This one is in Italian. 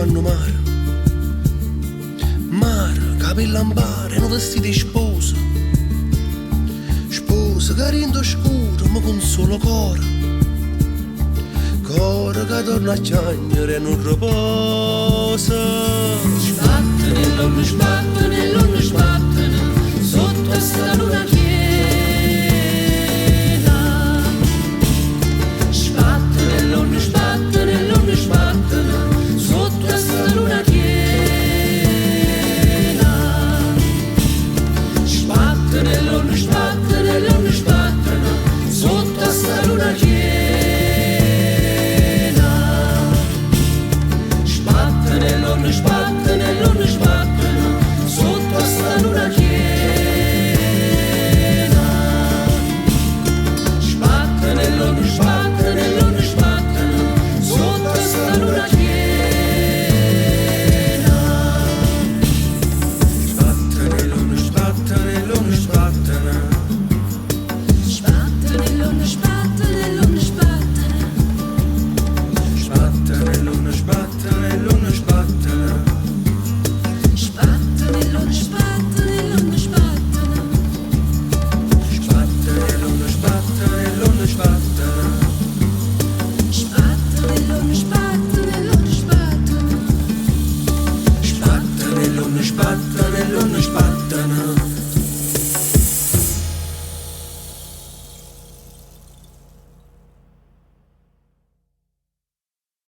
fanno mare, mare, capelli ambare, non vestiti sposa, sposa che rendo scuro ma con solo cuore, cuore che torna a piangere e non riposa. Sbattene, l'onde sbattene, sotto sta luna piena. Sbattene, l'onde sbattene, sotto sta luna piena. Sbattene, l'onde sbattene, sotto sta luna piena. Sbattene, l'onde sbattene.